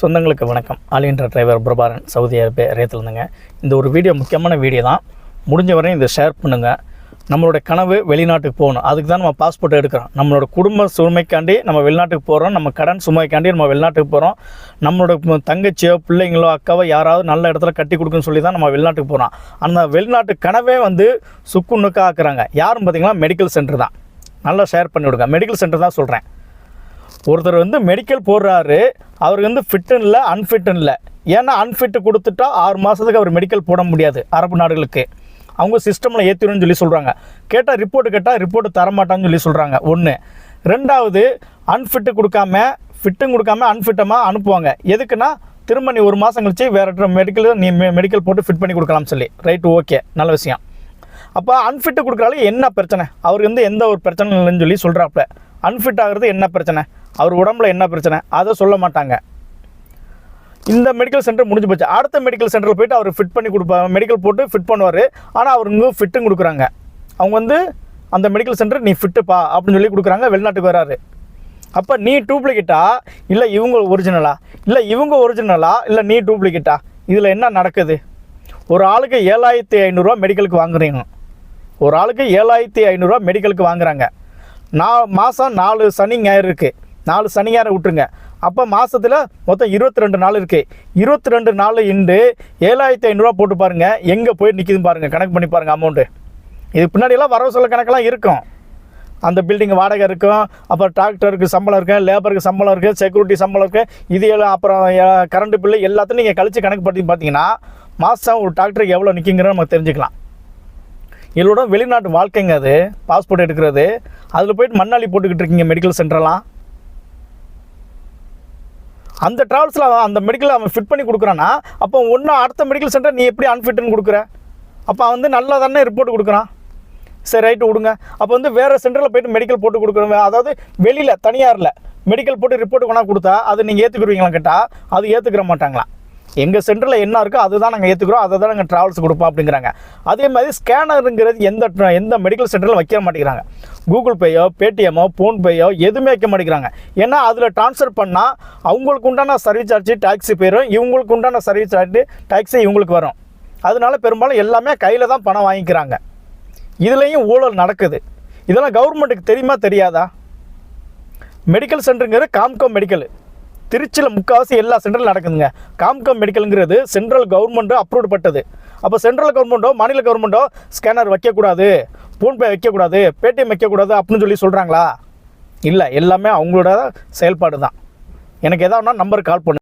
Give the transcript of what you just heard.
சொந்தங்களுக்கு வணக்கம். All India driver Prabaran, Saudi Arabia ரேத்திலிருந்துங்க. இந்த ஒரு வீடியோ முக்கியமான வீடியோ தான். முடிஞ்ச வரையும் இதை ஷேர் பண்ணுங்கள். நம்மளோட கனவு வெளிநாட்டுக்கு போகணும். அதுக்கு தான் நம்ம பாஸ்போர்ட் எடுக்கிறோம். நம்மளோட குடும்ப சுமைக்காண்டி நம்ம வெளிநாட்டுக்கு போகிறோம். நம்ம கடன் சுமைக்காண்டி நம்ம வெளிநாட்டுக்கு போகிறோம். நம்மளோட தங்கச்சியோ பிள்ளைங்களோ அக்காவோ யாராவது நல்ல இடத்துல கட்டி கொடுக்குன்னு சொல்லி தான் நம்ம வெளிநாட்டுக்கு போகிறோம். அந்த வெளிநாட்டு கனவே சுக்குன்னுக்காக ஆக்குறாங்க. யாரும் பார்த்திங்கன்னா மெடிக்கல் சென்டர் தான். நல்லா ஷேர் பண்ணி விடுங்க. மெடிக்கல் சென்டர் தான் சொல்கிறேன். ஒருத்தர் மெடிக்கல் போடுறாரு, அவருக்கு ஃபிட்டுன்னு இல்லை, அன்ஃபிட்டுன்னு இல்லை. ஏன்னா அன்ஃபிட்டு கொடுத்துட்டா 6 மாதத்துக்கு அவர் மெடிக்கல் போட முடியாது. அரபு நாடுகளுக்கு அவங்க சிஸ்டமில் ஏற்றிடும்னு சொல்லி சொல்கிறாங்க. கேட்டால் ரிப்போர்ட்டு தரமாட்டான்னு சொல்லி சொல்கிறாங்க. ஒன்று. ரெண்டாவது, அன்ஃபிட்டு கொடுக்காம ஃபிட்டும் கொடுக்காம அன்ஃபிட்டமாக அனுப்புவாங்க. எதுக்குன்னா திரும்ப நீ 1 மாதம் கழிச்சு வேறு நீ மெடிக்கல் போட்டு ஃபிட் பண்ணி கொடுக்கலாம்னு சொல்லி. ரைட்டு, ஓகே, நல்ல விஷயம். அப்போ அன்ஃபிட்டு கொடுக்குறாலே என்ன பிரச்சனை? அவருக்கு எந்த ஒரு பிரச்சனை இல்லைன்னு சொல்லி சொல்கிறாப்புல. அன்ஃபிட் ஆகிறது என்ன பிரச்சனை? அவர் உடம்புல என்ன பிரச்சனை? அதை சொல்ல மாட்டாங்க. இந்த மெடிக்கல் சென்டர் முடிஞ்சு போச்சு. அடுத்த மெடிக்கல் சென்டரில் போய்ட்டு அவர் ஃபிட் பண்ணி கொடுப்பாங்க. மெடிக்கல் போட்டு ஃபிட் பண்ணுவார். ஆனால் அவருக்கு ஃபிட்டும் கொடுக்குறாங்க. அவங்க அந்த மெடிக்கல் சென்டர் நீ ஃபிட்டுப்பா அப்படின்னு சொல்லி கொடுக்குறாங்க. வெளிநாட்டுக்கு வராரு. அப்போ நீ டூப்ளிகேட்டா இல்லை இவங்க ஒரிஜினலா? இல்லை நீ டூப்ளிகேட்டா? இதில் என்ன நடக்குது? ஒரு ஆளுக்கு 7500 மெடிக்கலுக்கு வாங்குறீங்க. ஒரு ஆளுக்கு 7500 மெடிக்கலுக்கு வாங்குறாங்க. மாதம் 4 சனி ஞாயிறு இருக்குது. 4 சனி ஞாயிறு விட்டுருங்க. அப்போ மாதத்தில் மொத்தம் 22 நாள் இருக்குது. 22 நாள் இண்டு 7500 போட்டு பாருங்கள், எங்கே போய் நிற்கிதுன்னு பாருங்கள். கணக்கு பண்ணி பாருங்கள் அமௌண்ட்டு. இது பின்னாடியெல்லாம் வரவு சொல்ல கணக்கெல்லாம் இருக்கும். அந்த பில்டிங் வாடகை இருக்கும், அப்புறம் டாக்டருக்கு சம்பளம் இருக்குது, லேபருக்கு சம்பளம் இருக்குது, செக்யூரிட்டி சம்பளம் இருக்குது, இது எல்லாம் அப்புறம் கரண்ட் பில்லு எல்லாத்தையும் நீங்கள் கழித்து கணக்கு பண்ணி பார்த்தீங்கன்னா மாதம் ஒரு டாக்டருக்கு எவ்வளோ நிற்கிங்கிறத நம்ம தெரிஞ்சுக்கலாம். இதோட வெளிநாட்டு வாழ்க்கைங்க அது. பாஸ்போர்ட் எடுக்கிறது, அதில் போய்ட்டு மண்ணாளி போட்டுக்கிட்டு இருக்கீங்க மெடிக்கல் சென்டர்லாம். அந்த ட்ராவல்ஸில் அந்த மெடிக்கல் அவன் ஃபிட் பண்ணி கொடுக்குறான்னா அப்போ ஒன்றும் அடுத்த மெடிக்கல் சென்டர் நீ எப்படி அன்ஃபிட்டுன்னு கொடுக்குற? அப்போ நல்லா தானே ரிப்போர்ட் கொடுக்குறான். சரி, ரைட்டு விடுங்க. அப்போ வேறு சென்டரில் போய்ட்டு மெடிக்கல் போட்டு கொடுக்குறோம். அதாவது வெளியில் தனியாரில் மெடிக்கல் போட்டு ரிப்போர்ட் கொண்டா கொடுத்தா அது நீங்கள் ஏற்றுக்குருவீங்களா கேட்டால் அது ஏற்றுக்கிற மாட்டாங்களா. எங்கள் சென்டரில் என்ன இருக்கோ அதுதான் நாங்கள் ஏற்றுக்கிறோம், அதை தான் நாங்கள் ட்ராவல்ஸ் கொடுப்போம் அப்படிங்கிறாங்க. அதே மாதிரி ஸ்கேனருங்கிறது எந்த மெடிக்கல் சென்டரில் வைக்க மாட்டேங்கிறாங்க. கூகுள் பேயோ பேடிஎம்மோ ஃபோன்பேயோ எதுவுமே வைக்க மாட்டேங்கிறாங்க. ஏன்னா அதில் ட்ரான்ஸ்ஃபர் பண்ணால் அவங்களுக்கு உண்டான சர்வீஸ் சார்ஜ் டாக்ஸி போயிடும், இவங்களுக்கு உண்டான சர்வீஸ் சார்ஜ் டாக்ஸி இவங்களுக்கு வரும். அதனால பெரும்பாலும் எல்லாமே கையில் தான் பணம் வாங்கிக்கிறாங்க. இதுலேயும் ஊழல் நடக்குது. இதெல்லாம் கவர்மெண்ட்டுக்கு தெரியுமா தெரியாதா? மெடிக்கல் சென்டருங்கிறது காம்கோ மெடிக்கல். திருச்சியில் முக்கால்வாசி எல்லா சென்டரில் நடக்குதுங்க. காம்கோ மெடிக்கலுங்கிறது சென்ட்ரல் கவர்மெண்ட்டு அப்ரூவ் பட்டது. அப்போ சென்ட்ரல் கவர்மெண்ட்டோ மாநில கவர்மெண்ட்டோ ஸ்கேனர் வைக்கக்கூடாது, ஃபோன்பே வைக்கக்கூடாது, பேடிஎம் வைக்கக்கூடாது அப்படின்னு சொல்லி சொல்கிறாங்களா? இல்லை, எல்லாமே அவங்களோட செயல்பாடு தான். எனக்கு எதாவது நம்பருக்கு கால் பண்ணு.